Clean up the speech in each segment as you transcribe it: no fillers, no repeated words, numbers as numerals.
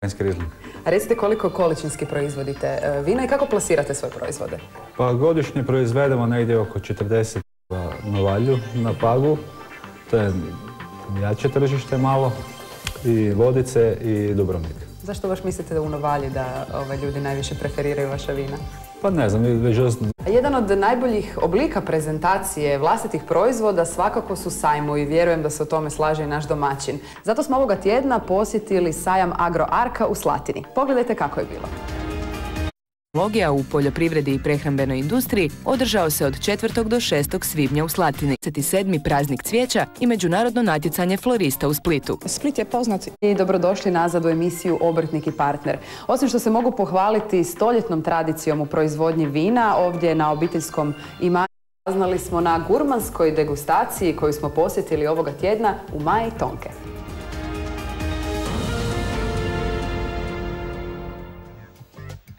A recite koliko količinski proizvodite vina i kako plasirate svoje proizvode? Pa godišnje proizvedemo negdje oko 40 Novalju na Pagu. To je jače tržište malo, i Vodice i Dubrovnik. Zašto baš mislite da u Novalji da ljudi najviše preferiraju vaša vina? Pa ne znam, Jedan od najboljih oblika prezentacije vlastitih proizvoda svakako su sajmovi. Vjerujem da se o tome slaže i naš domaćin. Zato smo ovoga tjedna posjetili sajam Agroarka u Slatini. Pogledajte kako je bilo. Logija u poljoprivredi i prehrambenoj industriji održao se od 4. do 6. svibnja u Slatini. 27. praznik cvijeća i međunarodno natjecanje florista u Splitu. Split je poznat. I dobrodošli nazad u emisiju Obrtnik i partner. Osim što se mogu pohvaliti stoljetnom tradicijom u proizvodnji vina, ovdje na obiteljskom imanju saznali smo na gurmanskoj degustaciji koju smo posjetili ovoga tjedna u Maje i Tonke.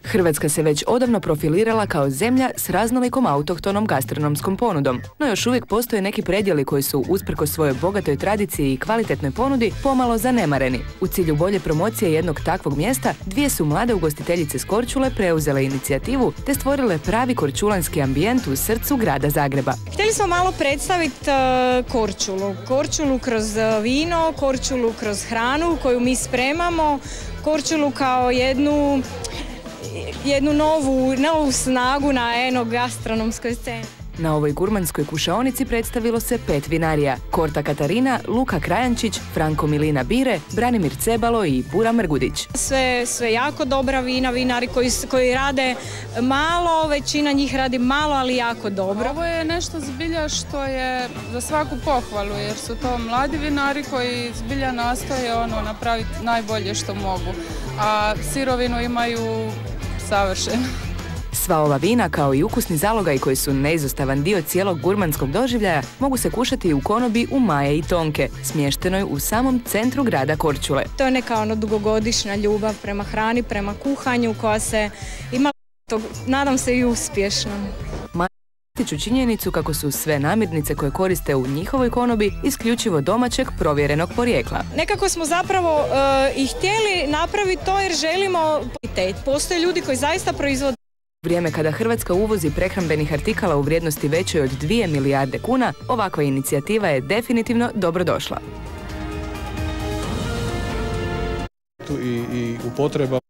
Hrvatska se već odavno profilirala kao zemlja s raznolikom autohtonom gastronomskom ponudom, no još uvijek postoje neki predjeli koji su, usprkos svojoj bogatoj tradiciji i kvalitetnoj ponudi, pomalo zanemareni. U cilju bolje promocije jednog takvog mjesta, dvije su mlade ugostiteljice s Korčule preuzele inicijativu te stvorile pravi korčulanski ambijent u srcu grada Zagreba. Htjeli smo malo predstaviti Korčulu. Korčulu kroz vino, Korčulu kroz hranu koju mi spremamo, Korčulu kao jednu novu snagu na gastronomskoj sceni. Na ovoj gurmanskoj kušaonici predstavilo se 5 vinarija: Korta Katarina, Luka Krajančić, Franko Milina Bire, Branimir Cebalo i Bura Mrgudić. Sve jako dobra vina, vinari koji rade malo, većina njih radi malo, ali jako dobro. Ovo je nešto zbilja što je za svaku pohvalu, jer su to mladi vinari koji zbilja nastoje napraviti najbolje što mogu, a sirovinu imaju savršeno. Sva ova vina, kao i ukusni zalogaj koji su neizostavan dio cijelog gurmanskog doživljaja, mogu se kušati u konobi u Maje i Tonke, smještenoj u samom centru grada Korčule. To je neka dugogodišnja ljubav prema hrani, prema kuhanju, koja se ima, nadam se, i uspješno. Ističu činjenicu kako su sve namirnice koje koriste u njihovoj konobi isključivo domaćeg provjerenog porijekla. Nekako smo zapravo i htjeli napraviti to jer želimo kvalitet. Postoje ljudi koji zaista proizvode. U vrijeme kada Hrvatska uvozi prehrambenih artikala u vrijednosti većoj od 2 milijarde kuna, ovakva inicijativa je definitivno dobrodošla. I upotreba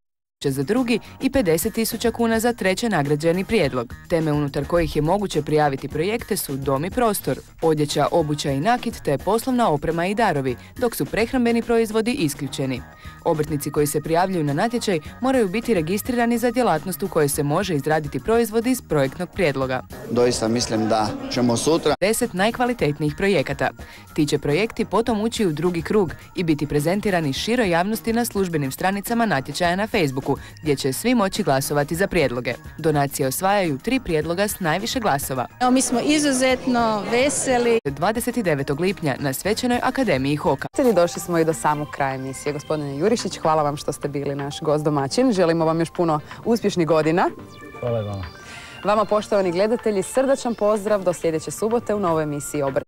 za drugi i 50.000 kuna za treće nagrađeni prijedlog. Teme unutar kojih je moguće prijaviti projekte su dom i prostor, odjeća, obuća i nakit te poslovna oprema i darovi, dok su prehrambeni proizvodi isključeni. Obrtnici koji se prijavljuju na natječaj moraju biti registrirani za djelatnost u kojoj se može izraditi proizvod iz projektnog prijedloga. Doista mislim da ćemo sutra 10 najkvalitetnijih projekata. Ti će projekti potom ući u drugi krug i biti prezentirani široj javnosti na službenim stranicama natječaja na Facebooku, gdje će svi moći glasovati za prijedloge. Donacije osvajaju 3 prijedloga s najviše glasova. Mi smo izuzetno veseli. 29. lipnja na Svečanoj akademiji HOK-a. Došli smo i do samog kraja emisije. Gospodine Jurišić, hvala vam što ste bili naš gost domaćin. Želimo vam još puno uspješnih godina. Hvala vam. Vama, poštovani gledatelji, srdačan pozdrav do sljedeće subote u novoj emisiji Obrt.